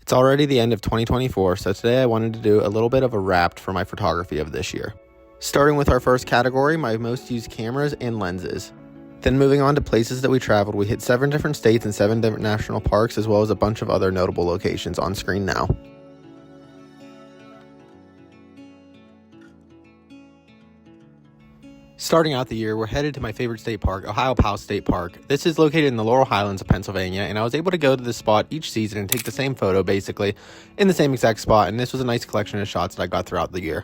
It's already the end of 2024, so today I wanted to do a little bit of a wrap for my photography of this year. Starting with our first category, my most used cameras and lenses. Then moving on to places that we traveled, we hit 7 different states and 7 different national parks, as well as a bunch of other notable locations on screen now. Starting out the year, we're headed to my favorite state park, Ohiopyle State Park. This is located in the Laurel Highlands of Pennsylvania, and I was able to go to this spot each season and take the same photo, basically, in the same exact spot, and this was a nice collection of shots that I got throughout the year.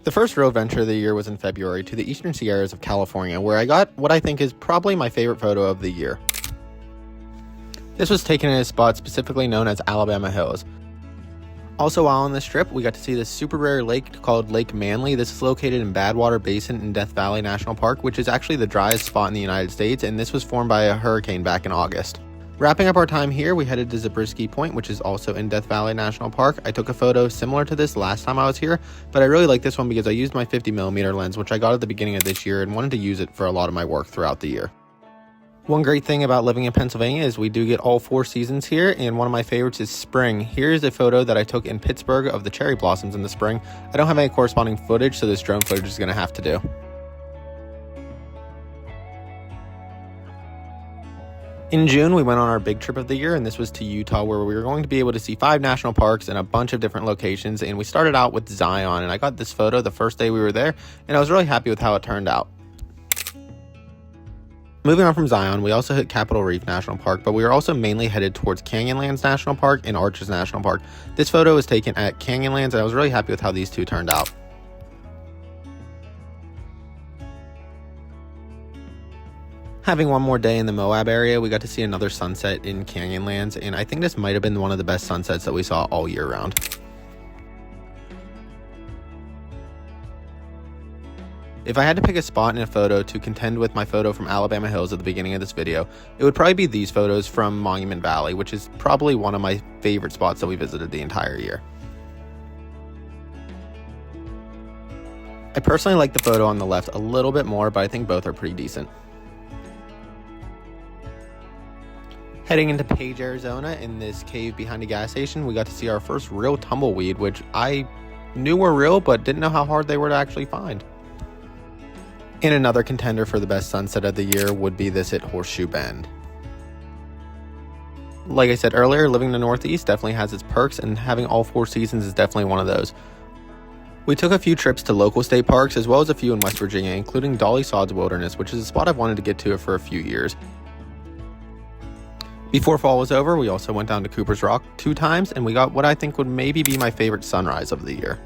The first real adventure of the year was in February to the Eastern Sierras of California, where I got what I think is probably my favorite photo of the year. This was taken in a spot specifically known as Alabama Hills. Also, while on this trip, we got to see this super rare lake called Lake Manly. This is located in Badwater Basin in Death Valley National Park, which is actually the driest spot in the United States, and this was formed by a hurricane back in August. Wrapping up our time here, we headed to Zabriskie Point, which is also in Death Valley National Park. I took a photo similar to this last time I was here, but I really like this one because I used my 50mm lens, which I got at the beginning of this year, and wanted to use it for a lot of my work throughout the year. One great thing about living in Pennsylvania is we do get all 4 seasons here, and one of my favorites is spring. Here's a photo that I took in Pittsburgh of the cherry blossoms in the spring. I don't have any corresponding footage, so this drone footage is going to have to do. In June, we went on our big trip of the year, and this was to Utah, where we were going to be able to see 5 national parks and a bunch of different locations, and we started out with Zion, and I got this photo the first day we were there, and I was really happy with how it turned out. Moving on from Zion, we also hit Capitol Reef National Park, but we were also mainly headed towards Canyonlands National Park and Arches National Park. This photo was taken at Canyonlands, and I was really happy with how these two turned out. Having one more day in the Moab area, we got to see another sunset in Canyonlands, and I think this might have been one of the best sunsets that we saw all year round. If I had to pick a spot in a photo to contend with my photo from Alabama Hills at the beginning of this video, it would probably be these photos from Monument Valley, which is probably one of my favorite spots that we visited the entire year. I personally like the photo on the left a little bit more, but I think both are pretty decent. Heading into Page, Arizona, in this cave behind a gas station, we got to see our first real tumbleweed, which I knew were real, but didn't know how hard they were to actually find. And another contender for the best sunset of the year would be this at Horseshoe Bend. Like I said earlier, living in the Northeast definitely has its perks, and having all 4 seasons is definitely one of those. We took a few trips to local state parks, as well as a few in West Virginia, including Dolly Sods Wilderness, which is a spot I've wanted to get to for a few years. Before fall was over, we also went down to Cooper's Rock 2 times, and we got what I think would maybe be my favorite sunrise of the year.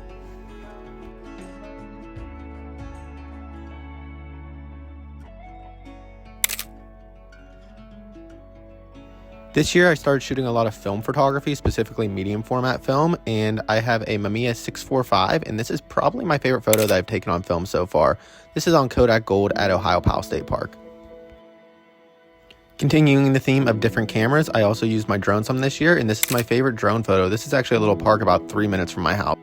This year I started shooting a lot of film photography, specifically medium format film, and I have a Mamiya 645, and this is probably my favorite photo that I've taken on film so far. This is on Kodak Gold at Ohiopyle State Park. Continuing the theme of different cameras, I also used my drone some this year, and this is my favorite drone photo. This is actually a little park about 3 minutes from my house.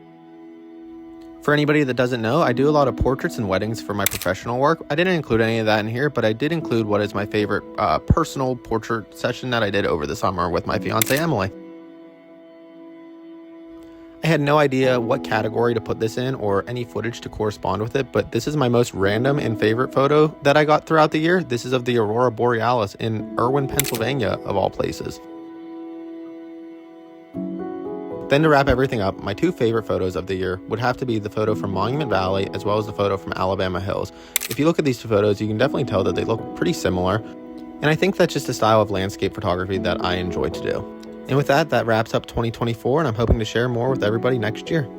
For anybody that doesn't know, I do a lot of portraits and weddings for my professional work. I didn't include any of that in here, but I did include what is my favorite personal portrait session that I did over the summer with my fiance Emily. I had no idea what category to put this in or any footage to correspond with it, but this is my most random and favorite photo that I got throughout the year. This is of the Aurora Borealis in Irwin, Pennsylvania, of all places. Then to wrap everything up, my 2 favorite photos of the year would have to be the photo from Monument Valley as well as the photo from Alabama Hills. If you look at these 2 photos, you can definitely tell that they look pretty similar, and I think that's just a style of landscape photography that I enjoy to do. And with that, that wraps up 2024, and I'm hoping to share more with everybody next year.